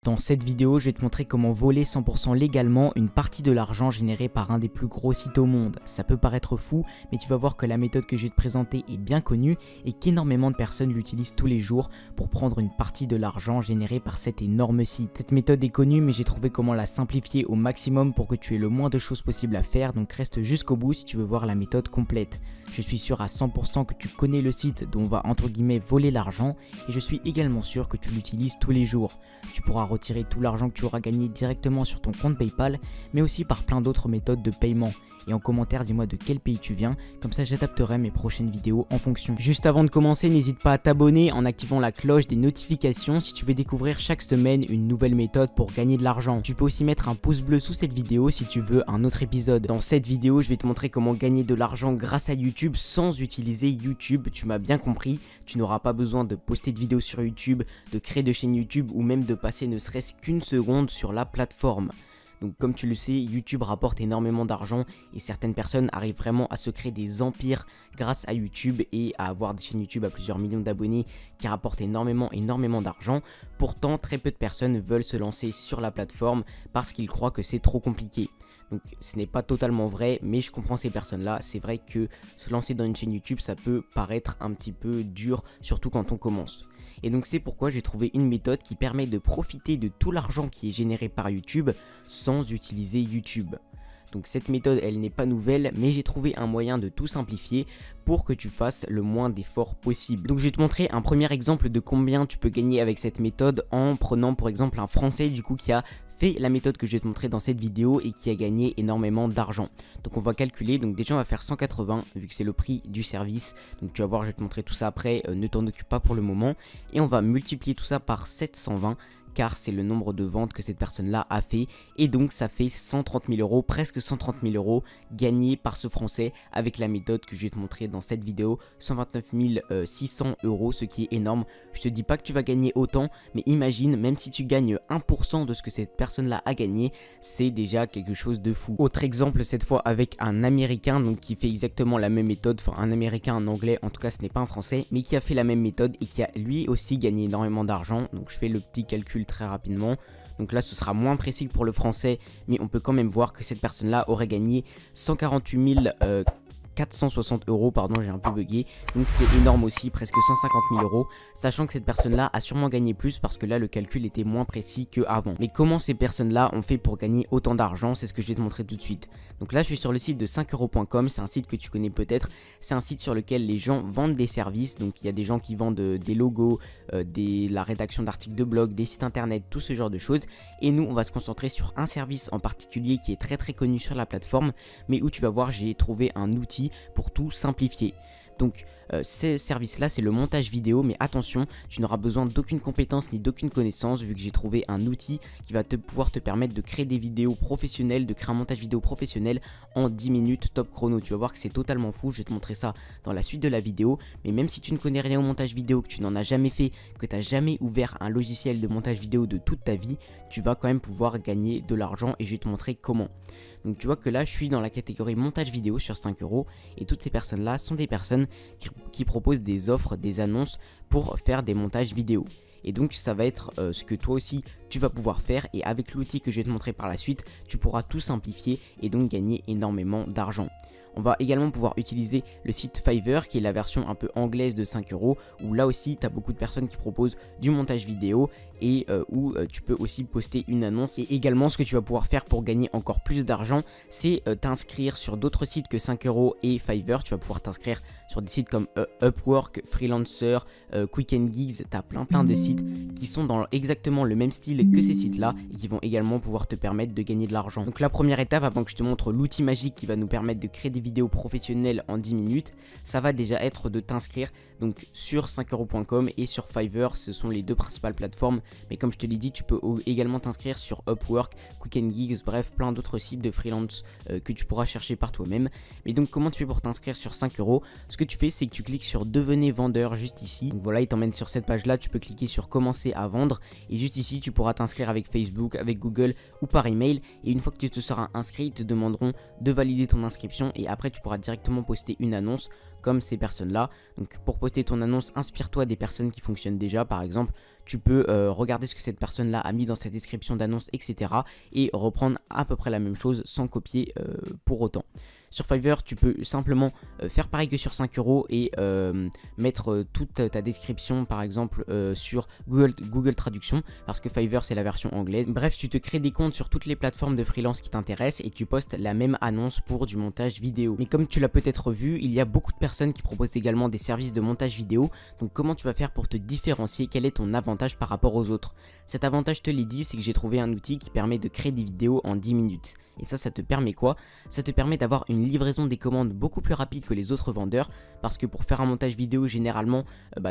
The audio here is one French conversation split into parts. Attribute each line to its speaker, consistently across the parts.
Speaker 1: Dans cette vidéo, je vais te montrer comment voler 100% légalement une partie de l'argent généré par un des plus gros sites au monde. Ça peut paraître fou, mais tu vas voir que la méthode que je vais te présenter est bien connue et qu'énormément de personnes l'utilisent tous les jours pour prendre une partie de l'argent généré par cet énorme site. Cette méthode est connue, mais j'ai trouvé comment la simplifier au maximum pour que tu aies le moins de choses possibles à faire, donc reste jusqu'au bout si tu veux voir la méthode complète. Je suis sûr à 100% que tu connais le site dont on va entre guillemets voler l'argent et je suis également sûr que tu l'utilises tous les jours. Tu pourras retirer tout l'argent que tu auras gagné directement sur ton compte PayPal, mais aussi par plein d'autres méthodes de paiement. Et en commentaire, dis-moi de quel pays tu viens, comme ça j'adapterai mes prochaines vidéos en fonction. Juste avant de commencer, n'hésite pas à t'abonner en activant la cloche des notifications si tu veux découvrir chaque semaine une nouvelle méthode pour gagner de l'argent. Tu peux aussi mettre un pouce bleu sous cette vidéo si tu veux un autre épisode. Dans cette vidéo, je vais te montrer comment gagner de l'argent grâce à YouTube sans utiliser YouTube. Tu m'as bien compris, tu n'auras pas besoin de poster de vidéos sur YouTube, de créer de chaîne YouTube ou même de passer ne serait-ce qu'une seconde sur la plateforme. Donc comme tu le sais, YouTube rapporte énormément d'argent et certaines personnes arrivent vraiment à se créer des empires grâce à YouTube et à avoir des chaînes YouTube à plusieurs millions d'abonnés qui rapportent énormément d'argent. Pourtant, très peu de personnes veulent se lancer sur la plateforme parce qu'ils croient que c'est trop compliqué. Donc ce n'est pas totalement vrai, mais je comprends ces personnes-là. C'est vrai que se lancer dans une chaîne YouTube, ça peut paraître un petit peu dur, surtout quand on commence. Et donc c'est pourquoi j'ai trouvé une méthode qui permet de profiter de tout l'argent qui est généré par YouTube sans utiliser YouTube. Donc cette méthode, elle n'est pas nouvelle, mais j'ai trouvé un moyen de tout simplifier pour que tu fasses le moins d'efforts possible. Donc je vais te montrer un premier exemple de combien tu peux gagner avec cette méthode en prenant pour exemple un Français du coup qui a fait la méthode que je vais te montrer dans cette vidéo et qui a gagné énormément d'argent. Donc on va calculer, donc déjà on va faire 180 vu que c'est le prix du service. Donc tu vas voir, je vais te montrer tout ça après, ne t'en occupe pas pour le moment. Et on va multiplier tout ça par 720 car c'est le nombre de ventes que cette personne-là a fait. Et donc ça fait 130 000 euros, presque 130 000 euros gagnés par ce Français avec la méthode que je vais te montrer dans cette vidéo. 129 600 euros, ce qui est énorme. Je te dis pas que tu vas gagner autant, mais imagine, même si tu gagnes 1% de ce que cette personne-là a gagné, c'est déjà quelque chose de fou. Autre exemple, cette fois avec un Américain donc qui fait exactement la même méthode, enfin un Américain, un Anglais, en tout cas ce n'est pas un Français, mais qui a fait la même méthode et qui a lui aussi gagné énormément d'argent. Donc je fais le petit calcul très rapidement. Donc là ce sera moins précis que pour le Français, mais on peut quand même voir que cette personne là aurait gagné 148 460 euros, pardon, j'ai un peu bugué. Donc c'est énorme aussi, presque 150 000 euros, sachant que cette personne là a sûrement gagné plus parce que là le calcul était moins précis qu'avant. Mais comment ces personnes là ont fait pour gagner autant d'argent, c'est ce que je vais te montrer tout de suite. Donc là je suis sur le site de 5euros.com, c'est un site que tu connais peut-être. C'est un site sur lequel les gens vendent des services. Donc il y a des gens qui vendent des logos, la rédaction d'articles de blog, des sites internet, tout ce genre de choses. Et nous on va se concentrer sur un service en particulier qui est très connu sur la plateforme, mais où tu vas voir j'ai trouvé un outil pour tout simplifier. Donc ce service là c'est le montage vidéo, mais attention, tu n'auras besoin d'aucune compétence ni d'aucune connaissance vu que j'ai trouvé un outil qui va pouvoir te permettre de créer des vidéos professionnelles, de créer un montage vidéo professionnel en 10 minutes top chrono. Tu vas voir que c'est totalement fou, je vais te montrer ça dans la suite de la vidéo. Mais même si tu ne connais rien au montage vidéo, que tu n'en as jamais fait, que tu n'as jamais ouvert un logiciel de montage vidéo de toute ta vie, tu vas quand même pouvoir gagner de l'argent et je vais te montrer comment. Donc tu vois que là je suis dans la catégorie montage vidéo sur 5 euros et toutes ces personnes là sont des personnes qui proposent des offres, des annonces pour faire des montages vidéo. Et donc ça va être ce que toi aussi tu vas pouvoir faire, et avec l'outil que je vais te montrer par la suite, tu pourras tout simplifier et donc gagner énormément d'argent. On va également pouvoir utiliser le site Fiverr qui est la version un peu anglaise de 5 euros où là aussi tu as beaucoup de personnes qui proposent du montage vidéo et où tu peux aussi poster une annonce. Et également ce que tu vas pouvoir faire pour gagner encore plus d'argent, c'est t'inscrire sur d'autres sites que 5 euros et Fiverr. Tu vas pouvoir t'inscrire sur des sites comme Upwork, Freelancer, Quick and Gigs. Tu as plein de sites qui sont dans exactement le même style que ces sites là et qui vont également pouvoir te permettre de gagner de l'argent. Donc la première étape, avant que je te montre l'outil magique qui va nous permettre de créer des vidéos professionnelles en 10 minutes, ça va déjà être de t'inscrire donc sur 5euros.com et sur Fiverr. Ce sont les deux principales plateformes, mais comme je te l'ai dit, tu peux également t'inscrire sur Upwork, Quick and Gigs, bref plein d'autres sites de freelance que tu pourras chercher par toi-même. Mais donc comment tu fais pour t'inscrire sur 5 euros? Ce que tu fais, c'est que tu cliques sur devenez vendeur juste ici. Donc voilà, il t'emmène sur cette page là, tu peux cliquer sur commencer à vendre et juste ici tu pourras t'inscrire avec Facebook, avec Google ou par email. Et une fois que tu te seras inscrit, ils te demanderont de valider ton inscription et après tu pourras directement poster une annonce comme ces personnes-là. Donc pour poster ton annonce, inspire-toi des personnes qui fonctionnent déjà. Par exemple, tu peux regarder ce que cette personne-là a mis dans sa description d'annonce, etc. et reprendre à peu près la même chose sans copier pour autant. Sur Fiverr, tu peux simplement faire pareil que sur 5 € et mettre toute ta description par exemple sur Google Traduction, parce que Fiverr c'est la version anglaise. Bref, tu te crées des comptes sur toutes les plateformes de freelance qui t'intéressent et tu postes la même annonce pour du montage vidéo. Mais comme tu l'as peut-être vu, il y a beaucoup de personnes qui proposent également des services de montage vidéo. Donc comment tu vas faire pour te différencier? Quel est ton avantage par rapport aux autres? Cet avantage, je te l'ai dit, c'est que j'ai trouvé un outil qui permet de créer des vidéos en 10 minutes. Et ça te permet quoi? Ça te permet d'avoir une livraison des commandes beaucoup plus rapide que les autres vendeurs, parce que pour faire un montage vidéo, généralement,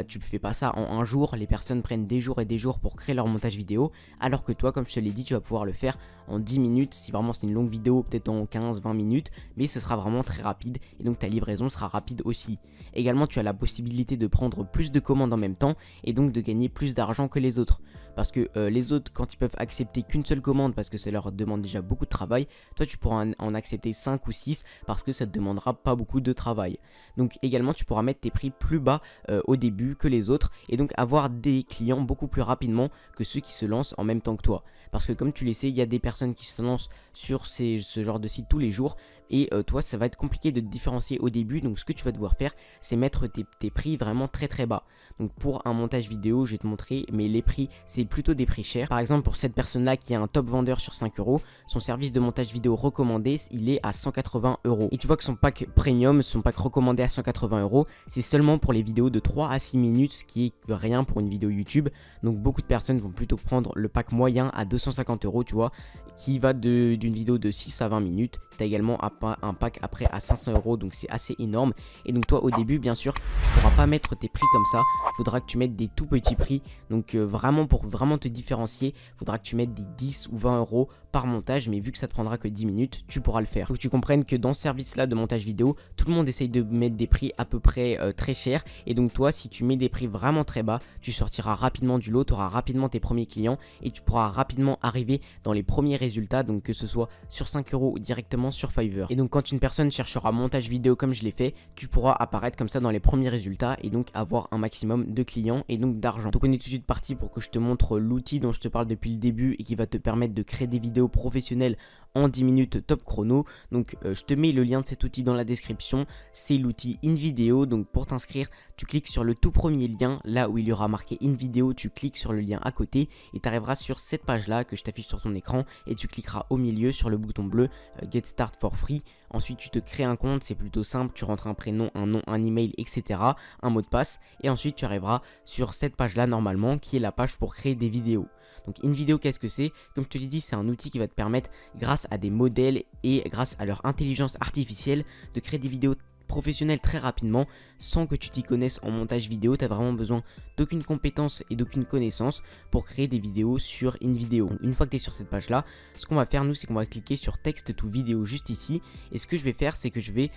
Speaker 1: tu ne fais pas ça en un jour. Les personnes prennent des jours et des jours pour créer leur montage vidéo, alors que toi, comme je te l'ai dit, tu vas pouvoir le faire en 10 minutes. Si vraiment c'est une longue vidéo, peut-être en 15-20 minutes, mais ce sera vraiment très rapide et donc ta livraison sera rapide aussi. Également, tu as la possibilité de prendre plus de commandes en même temps et donc de gagner plus d'argent que les autres. Parce que les autres, quand ils peuvent accepter qu'une seule commande parce que ça leur demande déjà beaucoup de travail, toi tu pourras en accepter 5 ou 6 parce que ça te demandera pas beaucoup de travail. Donc également tu pourras mettre tes prix plus bas au début que les autres et donc avoir des clients beaucoup plus rapidement que ceux qui se lancent en même temps que toi. Parce que comme tu le sais, il y a des personnes qui se lancent sur ce genre de site tous les jours et toi ça va être compliqué de te différencier au début. Donc ce que tu vas devoir faire, c'est mettre tes prix vraiment très bas. Donc pour un montage vidéo, je vais te montrer, mais les prix c'est plutôt des prix chers. Par exemple pour cette personne là qui est un top vendeur sur 5 €, son service de montage vidéo recommandé il est à 180 €. Et tu vois que son pack premium, son pack recommandé à 180 €, c'est seulement pour les vidéos de 3 à 6 minutes, ce qui est rien pour une vidéo YouTube. Donc beaucoup de personnes vont plutôt prendre le pack moyen à 250 €, tu vois, qui va d'une vidéo de 6 à 20 minutes. Tu as également un pack après à 500 €, donc c'est assez énorme. Et donc toi au début, bien sûr, tu ne pourras pas mettre tes prix comme ça. Il faudra que tu mettes des tout petits prix. Donc vraiment pour vraiment te différencier, il faudra que tu mettes des 10 ou 20 € par montage. Mais vu que ça te prendra que 10 minutes, tu pourras le faire. Il faut que tu comprennes que dans ce service-là de montage vidéo, tout le monde essaye de mettre des prix à peu près très chers. Et donc toi, si tu mets des prix vraiment très bas, tu sortiras rapidement du lot, tu auras rapidement tes premiers clients et tu pourras rapidement arriver dans les premiers résultats. Donc que ce soit sur 5 € ou directement sur Fiverr. Et donc quand une personne cherchera montage vidéo comme je l'ai fait, tu pourras apparaître comme ça dans les premiers résultats et donc avoir un maximum de clients et donc d'argent. Donc on est tout de suite parti pour que je te montre l'outil dont je te parle depuis le début et qui va te permettre de créer des vidéos professionnelles en 10 minutes top chrono. Donc je te mets le lien de cet outil dans la description. C'est l'outil InVideo. Donc pour t'inscrire, tu cliques sur le tout premier lien, là où il y aura marqué InVideo, tu cliques sur le lien à côté et tu arriveras sur cette page là que je t'affiche sur ton écran et tu cliqueras au milieu sur le bouton bleu Get Start for Free. Ensuite tu te crées un compte, c'est plutôt simple, tu rentres un prénom, un nom, un email, etc., un mot de passe et ensuite tu arriveras sur cette page là normalement qui est la page pour créer des vidéos. Donc InVideo, qu'est-ce que c'est? Comme je te l'ai dit, c'est un outil qui va te permettre, grâce à des modèles et grâce à leur intelligence artificielle, de créer des vidéos professionnel très rapidement sans que tu t'y connaisses en montage vidéo. Tu n'as vraiment besoin d'aucune compétence et d'aucune connaissance pour créer des vidéos sur InVideo. Donc, une fois que tu es sur cette page là, ce qu'on va faire nous, c'est qu'on va cliquer sur texte to vidéo juste ici et ce que je vais faire, c'est que je vais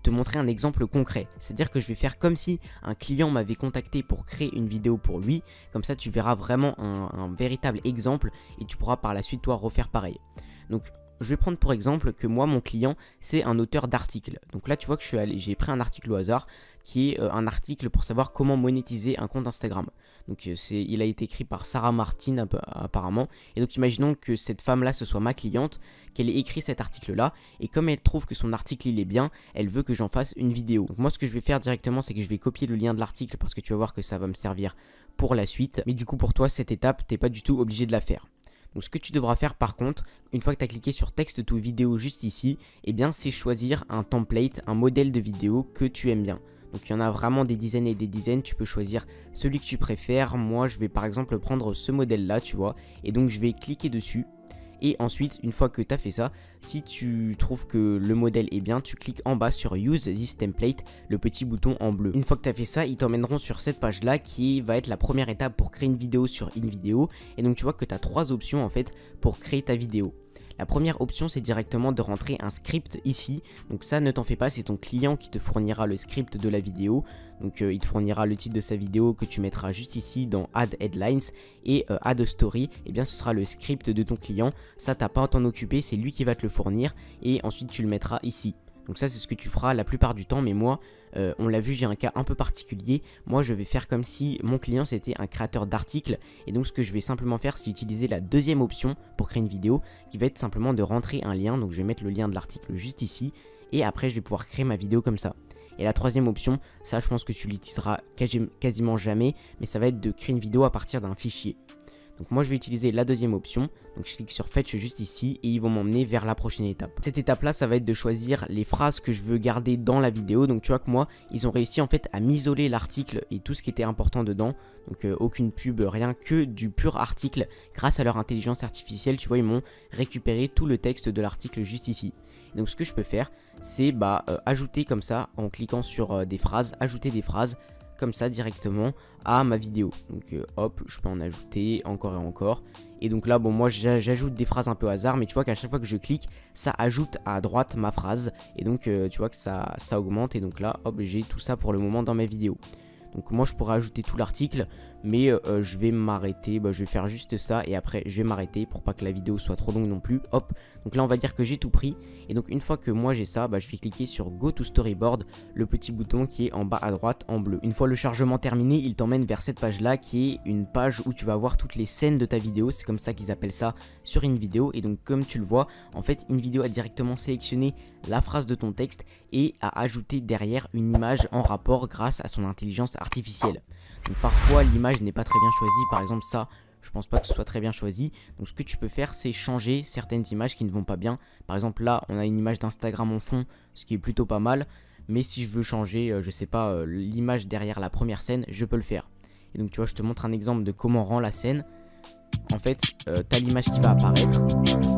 Speaker 1: te montrer un exemple concret. C'est-à-dire que je vais faire comme si un client m'avait contacté pour créer une vidéo pour lui. Comme ça tu verras vraiment un véritable exemple et tu pourras par la suite toi refaire pareil. Donc je vais prendre pour exemple que moi, mon client, c'est un auteur d'articles. Donc là, tu vois que j'ai pris un article au hasard qui est un article pour savoir comment monétiser un compte Instagram. Donc il a été écrit par Sarah Martin apparemment. Et donc imaginons que cette femme-là, ce soit ma cliente, qu'elle ait écrit cet article-là. Et comme elle trouve que son article, il est bien, elle veut que j'en fasse une vidéo. Donc moi, ce que je vais faire directement, c'est que je vais copier le lien de l'article parce que tu vas voir que ça va me servir pour la suite. Mais du coup, pour toi, cette étape, tu n'es pas du tout obligé de la faire. Donc ce que tu devras faire par contre, une fois que tu as cliqué sur texte to vidéo juste ici, eh bien c'est choisir un template, un modèle de vidéo que tu aimes bien. Donc il y en a vraiment des dizaines et des dizaines, tu peux choisir celui que tu préfères. Moi je vais par exemple prendre ce modèle là, tu vois, et donc je vais cliquer dessus. Et ensuite, une fois que tu as fait ça, si tu trouves que le modèle est bien, tu cliques en bas sur Use this template, le petit bouton en bleu. Une fois que tu as fait ça, ils t'emmèneront sur cette page-là qui va être la première étape pour créer une vidéo sur InVideo. Et donc tu vois que tu as 3 options en fait pour créer ta vidéo. La première option, c'est directement de rentrer un script ici. Donc ça, ne t'en fais pas, c'est ton client qui te fournira le script de la vidéo. Donc il te fournira le titre de sa vidéo que tu mettras juste ici dans Add Headlines et Add Story. Et bien ce sera le script de ton client. Ça, t'as pas à t'en occuper, c'est lui qui va te le fournir et ensuite tu le mettras ici. Donc ça c'est ce que tu feras la plupart du temps, mais moi on l'a vu, j'ai un cas un peu particulier. Moi je vais faire comme si mon client c'était un créateur d'articles, et donc ce que je vais simplement faire c'est utiliser la deuxième option pour créer une vidéo, qui va être simplement de rentrer un lien. Donc je vais mettre le lien de l'article juste ici, et après je vais pouvoir créer ma vidéo comme ça. Et la troisième option, ça je pense que tu l'utiliseras quasiment jamais, mais ça va être de créer une vidéo à partir d'un fichier. Donc moi je vais utiliser la deuxième option, donc je clique sur Fetch juste ici et ils vont m'emmener vers la prochaine étape. Cette étape là ça va être de choisir les phrases que je veux garder dans la vidéo. Donc tu vois que moi ils ont réussi en fait à m'isoler l'article et tout ce qui était important dedans. Donc aucune pub, rien que du pur article. Grâce à leur intelligence artificielle, tu vois, ils m'ont récupéré tout le texte de l'article juste ici. Et donc ce que je peux faire c'est ajouter comme ça en cliquant sur des phrases, ajouter des phrases comme ça directement à ma vidéo. Donc hop, je peux en ajouter encore et encore. Et donc là, bon, moi j'ajoute des phrases un peu hasard, mais tu vois qu'à chaque fois que je clique, ça ajoute à droite ma phrase. Et donc tu vois que ça augmente. Et donc là, hop, j'ai tout ça pour le moment dans mes vidéos. Donc moi je pourrais ajouter tout l'article, mais je vais m'arrêter, je vais faire juste ça et après je vais m'arrêter pour pas que la vidéo soit trop longue non plus. Hop, donc là on va dire que j'ai tout pris. Et donc une fois que moi j'ai ça, je vais cliquer sur Go to Storyboard, le petit bouton qui est en bas à droite en bleu. Une fois le chargement terminé, il t'emmène vers cette page là qui est une page où tu vas voir toutes les scènes de ta vidéo. C'est comme ça qu'ils appellent ça sur InVideo. Et donc comme tu le vois, en fait InVideo a directement sélectionné la phrase de ton texte et a ajouté derrière une image en rapport grâce à son intelligence artificielle. Donc parfois l'image n'est pas très bien choisie, par exemple ça je pense pas que ce soit très bien choisi. Donc ce que tu peux faire c'est changer certaines images qui ne vont pas bien. Par exemple là on a une image d'Instagram en fond, ce qui est plutôt pas mal, mais si je veux changer je sais pas l'image derrière la première scène, je peux le faire. Et donc tu vois, je te montre un exemple de comment rend la scène. En fait tu as l'image qui va apparaître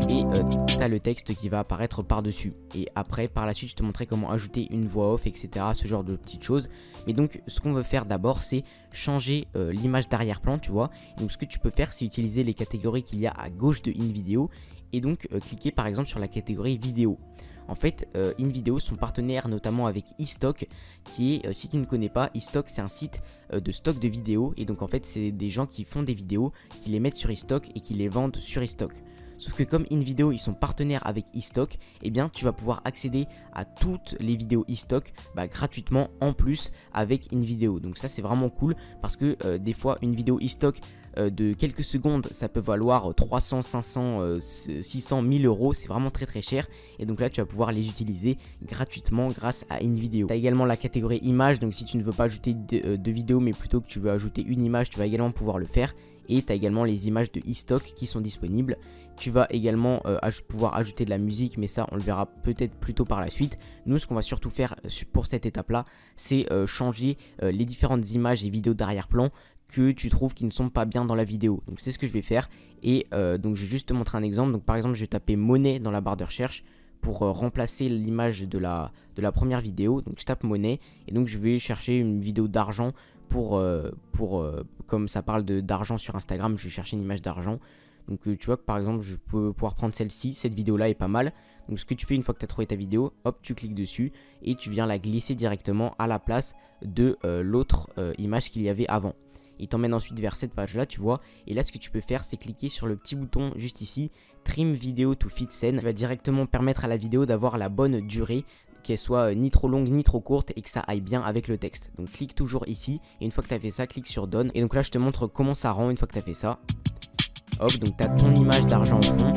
Speaker 1: et tu as le texte qui va apparaître par dessus. Et après par la suite je te montrerai comment ajouter une voix off, etc., ce genre de petites choses. Mais donc ce qu'on veut faire d'abord c'est changer l'image d'arrière-plan, tu vois. Et donc ce que tu peux faire c'est utiliser les catégories qu'il y a à gauche de InVideo et donc cliquer par exemple sur la catégorie vidéo. En fait, InVideo sont partenaires notamment avec eStock, qui est, si tu ne connais pas, eStock c'est un site de stock de vidéos. Et donc en fait c'est des gens qui font des vidéos, qui les mettent sur eStock et qui les vendent sur eStock. Sauf que comme InVideo ils sont partenaires avec eStock, eh bien tu vas pouvoir accéder à toutes les vidéos eStock gratuitement en plus avec InVideo. Donc ça c'est vraiment cool parce que des fois une vidéo eStock de quelques secondes ça peut valoir 300, 500, 600, 1000 euros. C'est vraiment très très cher. Et donc là tu vas pouvoir les utiliser gratuitement grâce à InVideo. Tu as également la catégorie image. Donc si tu ne veux pas ajouter de vidéo mais plutôt que tu veux ajouter une image, tu vas également pouvoir le faire. Et tu as également les images de eStock qui sont disponibles. Tu vas également pouvoir ajouter de la musique, mais ça on le verra peut-être plus tôt par la suite. Nous ce qu'on va surtout faire pour cette étape là, c'est changer les différentes images et vidéos d'arrière-plan que tu trouves qui ne sont pas bien dans la vidéo. Donc c'est ce que je vais faire. Et donc je vais juste te montrer un exemple. Donc par exemple je vais taper monnaie dans la barre de recherche pour remplacer l'image de la première vidéo. Donc je tape monnaie et donc je vais chercher une vidéo d'argent comme ça parle d'argent sur Instagram, je vais chercher une image d'argent. Donc tu vois que par exemple je peux pouvoir prendre celle-ci, cette vidéo là est pas mal. Donc ce que tu fais une fois que tu as trouvé ta vidéo, hop tu cliques dessus et tu viens la glisser directement à la place de l'autre image qu'il y avait avant. Il t'emmène ensuite vers cette page là, tu vois. Et là ce que tu peux faire c'est cliquer sur le petit bouton juste ici, Trim Video to Fit Scene, qui va directement permettre à la vidéo d'avoir la bonne durée, qu'elle soit ni trop longue ni trop courte et que ça aille bien avec le texte. Donc clique toujours ici et une fois que tu as fait ça, clique sur Done. Et donc là je te montre comment ça rend une fois que tu as fait ça. Hop, donc tu as ton image d'argent en fond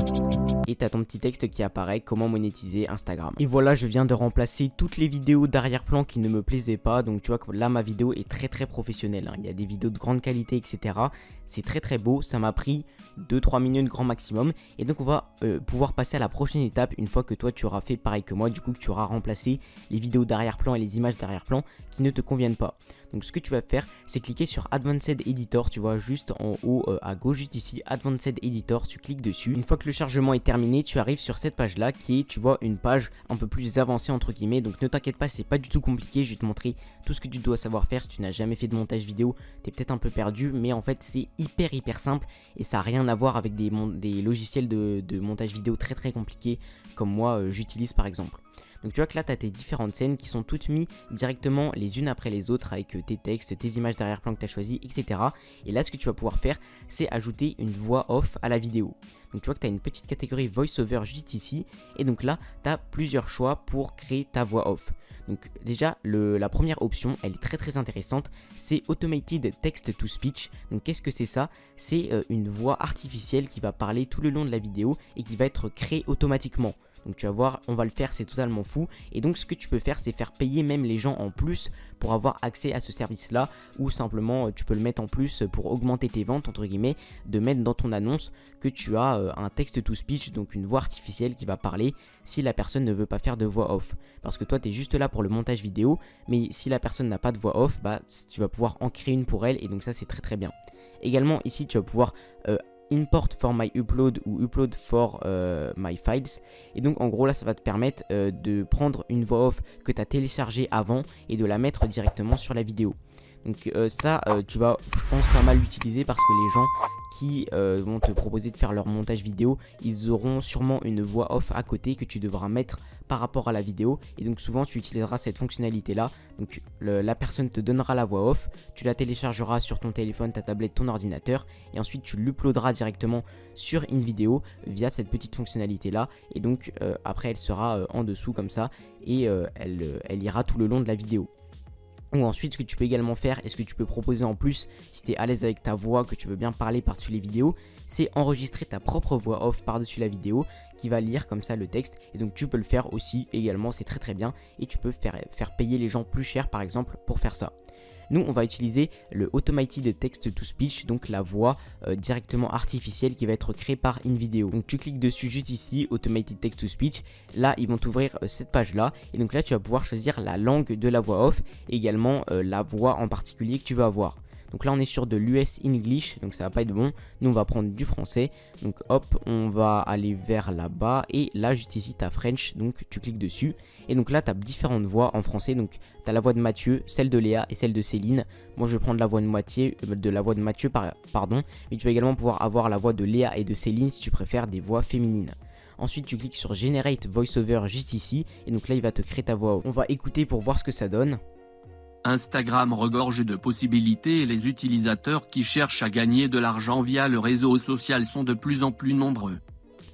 Speaker 1: et tu as ton petit texte qui apparaît, comment monétiser Instagram. Et voilà, je viens de remplacer toutes les vidéos d'arrière-plan qui ne me plaisaient pas. Donc tu vois que là ma vidéo est très très professionnelle, hein. Il y a des vidéos de grande qualité, etc. C'est très très beau, ça m'a pris 2-3 minutes grand maximum. Et donc on va pouvoir passer à la prochaine étape une fois que toi tu auras fait pareil que moi. Du coup que tu auras remplacé les vidéos d'arrière-plan et les images d'arrière-plan qui ne te conviennent pas. Donc ce que tu vas faire c'est cliquer sur Advanced Editor, tu vois juste en haut à gauche, juste ici, Advanced Editor, tu cliques dessus. Une fois que le chargement est terminé, tu arrives sur cette page là qui est, tu vois, une page un peu plus avancée entre guillemets. Donc ne t'inquiète pas, c'est pas du tout compliqué, je vais te montrer tout ce que tu dois savoir faire. Si tu n'as jamais fait de montage vidéo, tu es peut-être un peu perdu, mais en fait c'est hyper simple et ça n'a rien à voir avec des logiciels de montage vidéo très compliqués comme moi j'utilise par exemple. Donc tu vois que là tu as tes différentes scènes qui sont toutes mises directement les unes après les autres avec tes textes, tes images d'arrière-plan que tu as choisi, etc. Et là ce que tu vas pouvoir faire, c'est ajouter une voix off à la vidéo. Donc tu vois que tu as une petite catégorie voice-over juste ici, et donc là tu as plusieurs choix pour créer ta voix off. Donc déjà la première option, elle est très intéressante, c'est Automated Text to Speech. Donc qu'est-ce que c'est ça? C'est une voix artificielle qui va parler tout le long de la vidéo et qui va être créée automatiquement. Donc tu vas voir, on va le faire, c'est totalement fou. Et donc ce que tu peux faire, c'est faire payer même les gens en plus pour avoir accès à ce service-là, ou simplement tu peux le mettre en plus pour augmenter tes ventes, entre guillemets, de mettre dans ton annonce que tu as un text to speech, donc une voix artificielle qui va parler si la personne ne veut pas faire de voix off. Parce que toi, tu es juste là pour le montage vidéo, mais si la personne n'a pas de voix off, bah tu vas pouvoir en créer une pour elle, et donc ça c'est très bien. Également ici, tu vas pouvoir import for my upload ou upload for my files, et donc en gros là ça va te permettre de prendre une voix off que tu as téléchargée avant et de la mettre directement sur la vidéo. Donc ça tu vas, je pense, pas mal l'utiliser parce que les gens qui vont te proposer de faire leur montage vidéo, ils auront sûrement une voix off à côté que tu devras mettre par rapport à la vidéo, et donc souvent tu utiliseras cette fonctionnalité là. Donc la personne te donnera la voix off, tu la téléchargeras sur ton téléphone, ta tablette, ton ordinateur, et ensuite tu l'uploaderas directement sur InVideo via cette petite fonctionnalité là, et donc après elle sera en dessous comme ça, et elle ira tout le long de la vidéo. Ou ensuite, ce que tu peux également faire, et ce que tu peux proposer en plus, si tu es à l'aise avec ta voix, que tu veux bien parler par-dessus les vidéos, c'est enregistrer ta propre voix off par-dessus la vidéo qui va lire comme ça le texte. Et donc tu peux le faire aussi également, c'est très bien, et tu peux faire payer les gens plus cher par exemple pour faire ça. Nous, on va utiliser le Automated Text to Speech, donc la voix directement artificielle qui va être créée par InVideo. Donc tu cliques dessus juste ici, Automated Text to Speech. Là, ils vont t'ouvrir cette page-là. Et donc là, tu vas pouvoir choisir la langue de la voix off et également la voix en particulier que tu veux avoir. Donc là on est sur de l'US English, donc ça va pas être bon. Nous on va prendre du français. Donc hop, on va aller vers là-bas. Et là juste ici tu as French, donc tu cliques dessus. Et donc là tu as différentes voix en français. Donc tu as la voix de Mathieu, celle de Léa et celle de Céline. Moi je vais prendre la voix de Mathieu, pardon. Mais tu vas également pouvoir avoir la voix de Léa et de Céline si tu préfères des voix féminines. Ensuite tu cliques sur Generate VoiceOver juste ici. Et donc là il va te créer ta voix. On va écouter pour voir ce que ça donne.
Speaker 2: Instagram regorge de possibilités et les utilisateurs qui cherchent à gagner de l'argent via le réseau social sont de plus en plus nombreux.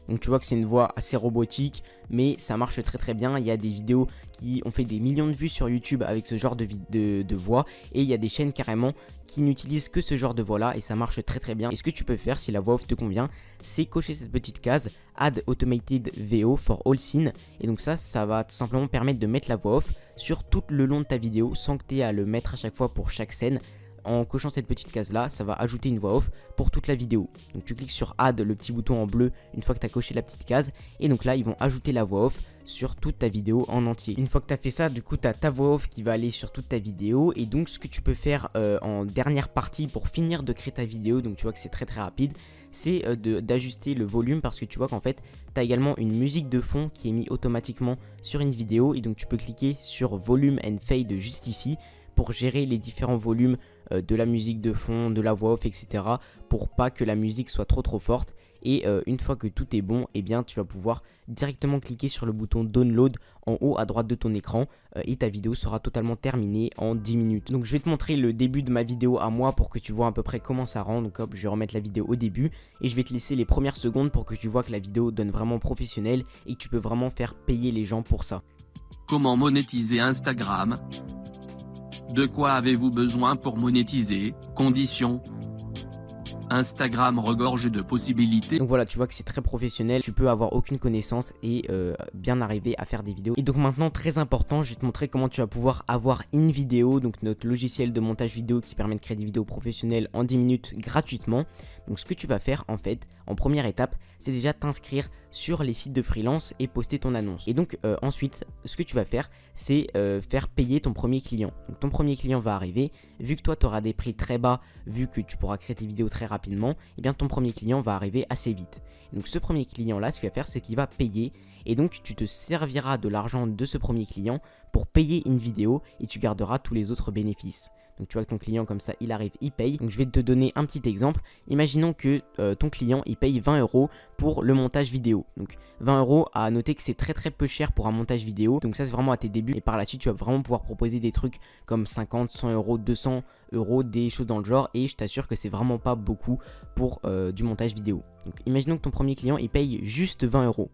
Speaker 1: Donc tu vois que c'est une voix assez robotique, mais ça marche très bien. Il y a des vidéos qui ont fait des millions de vues sur YouTube avec ce genre de voix, et il y a des chaînes carrément qui n'utilisent que ce genre de voix là, et ça marche très bien. Et ce que tu peux faire si la voix off te convient, c'est cocher cette petite case Add Automated VO for All Scene, et donc ça va tout simplement permettre de mettre la voix off sur tout le long de ta vidéo sans que tu aies à le mettre à chaque fois pour chaque scène. En cochant cette petite case là, ça va ajouter une voix off pour toute la vidéo. Donc tu cliques sur Add, le petit bouton en bleu, une fois que tu as coché la petite case, et donc là ils vont ajouter la voix off sur toute ta vidéo en entier. Une fois que tu as fait ça, du coup tu as ta voix off qui va aller sur toute ta vidéo. Et donc ce que tu peux faire en dernière partie pour finir de créer ta vidéo, donc tu vois que c'est très rapide, c'est d'ajuster le volume, parce que tu vois qu'en fait tu as également une musique de fond qui est mise automatiquement sur une vidéo. Et donc tu peux cliquer sur Volume and Fade juste ici pour gérer les différents volumes de la musique de fond, de la voix off, etc. pour pas que la musique soit trop forte. Et une fois que tout est bon, eh bien tu vas pouvoir directement cliquer sur le bouton Download en haut à droite de ton écran, et ta vidéo sera totalement terminée en 10 minutes. Donc je vais te montrer le début de ma vidéo à moi pour que tu vois à peu près comment ça rend. Donc hop, je vais remettre la vidéo au début et je vais te laisser les premières secondes pour que tu vois que la vidéo donne vraiment professionnel et que tu peux vraiment faire payer les gens pour ça.
Speaker 2: Comment monétiser Instagram ? De quoi avez-vous besoin pour monétiser ? Conditions ? Instagram regorge de possibilités.
Speaker 1: Donc voilà, tu vois que c'est très professionnel, tu peux avoir aucune connaissance et bien arriver à faire des vidéos. Et donc maintenant, très important, je vais te montrer comment tu vas pouvoir avoir InVideo, donc notre logiciel de montage vidéo qui permet de créer des vidéos professionnelles en 10 minutes gratuitement. Donc ce que tu vas faire en fait, en première étape, c'est déjà t'inscrire sur les sites de freelance et poster ton annonce. Et donc ensuite, ce que tu vas faire, c'est faire payer ton premier client. Donc ton premier client va arriver, vu que toi tu auras des prix très bas, vu que tu pourras créer tes vidéos très rapidement, et bien ton premier client va arriver assez vite. Donc ce premier client là, ce qu'il va faire, c'est qu'il va payer, et donc tu te serviras de l'argent de ce premier client pour payer InVideo et tu garderas tous les autres bénéfices. Donc tu vois que ton client comme ça il arrive, il paye. Donc je vais te donner un petit exemple. Imaginons que ton client il paye 20 € pour le montage vidéo. Donc 20 € à noter que c'est très peu cher pour un montage vidéo. Donc ça c'est vraiment à tes débuts et par la suite tu vas vraiment pouvoir proposer des trucs comme 50, 100 €, 200 €, des choses dans le genre et je t'assure que c'est vraiment pas beaucoup pour du montage vidéo. Donc imaginons que ton premier client il paye juste 20 €.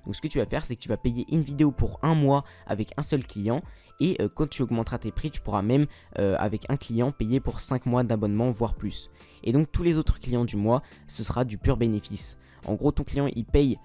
Speaker 1: Donc ce que tu vas faire c'est que tu vas payer une vidéo pour un mois avec un seul client et quand tu augmenteras tes prix tu pourras même avec un client payer pour 5 mois d'abonnement voire plus. Et donc tous les autres clients du mois ce sera du pur bénéfice. En gros ton client il paye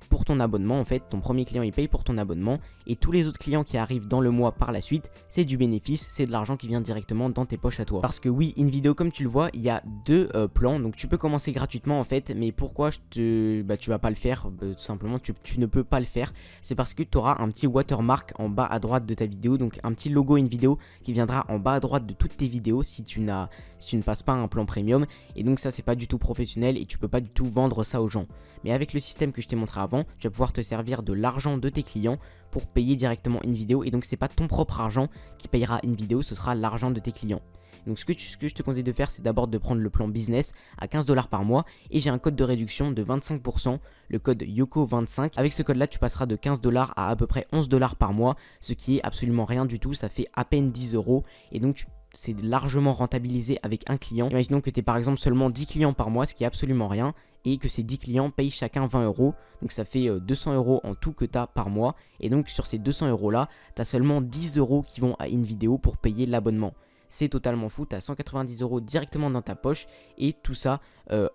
Speaker 1: pour ton abonnement en fait, ton premier client il paye pour ton abonnement et tous les autres clients qui arrivent dans le mois par la suite c'est du bénéfice, c'est de l'argent qui vient directement dans tes poches à toi. Parce que oui, InVideo comme tu le vois il y a deux plans, donc tu peux commencer gratuitement en fait, mais pourquoi tu vas pas le faire, tout simplement tu ne peux pas le faire, c'est parce que tu auras un petit watermark en bas à droite de ta vidéo, donc un petit logo InVideo qui viendra en bas à droite de toutes tes vidéos si tu ne passes pas un plan premium et donc ça c'est pas du tout professionnel et tu peux pas du tout vendre ça aux gens. Mais avec le système que je t'ai montré avant, tu vas pouvoir te servir de l'argent de tes clients pour payer directement InVideo et donc c'est pas ton propre argent qui payera InVideo, ce sera l'argent de tes clients. Donc ce que je te conseille de faire c'est d'abord de prendre le plan business à 15 $ par mois et j'ai un code de réduction de 25%, le code YOKO25. Avec ce code là tu passeras de 15 $ à peu près 11 $ par mois, ce qui est absolument rien du tout, ça fait à peine 10 € et donc c'est largement rentabilisé avec un client. Imaginons que tu aies par exemple seulement 10 clients par mois, ce qui est absolument rien, et que ces 10 clients payent chacun 20 €. Donc ça fait 200 € en tout que tu as par mois. Et donc sur ces 200 € là, tu as seulement 10 € qui vont à InVideo pour payer l'abonnement. C'est totalement fou, tu as 190 € directement dans ta poche et tout ça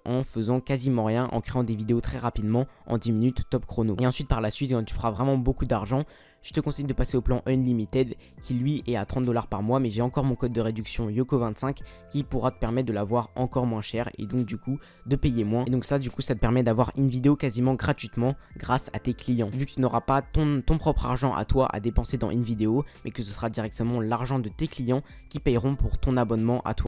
Speaker 1: en faisant quasiment rien, en créant des vidéos très rapidement en 10 minutes top chrono. Et ensuite par la suite quand tu feras vraiment beaucoup d'argent, je te conseille de passer au plan Unlimited qui lui est à 30 $ par mois, mais j'ai encore mon code de réduction YOKO25 qui pourra te permettre de l'avoir encore moins cher et donc du coup de payer moins. Et donc ça du coup ça te permet d'avoir une vidéo quasiment gratuitement grâce à tes clients. Vu que tu n'auras pas ton propre argent à toi à dépenser dans une vidéo, mais que ce sera directement l'argent de tes clients qui paieront pour ton abonnement à toi.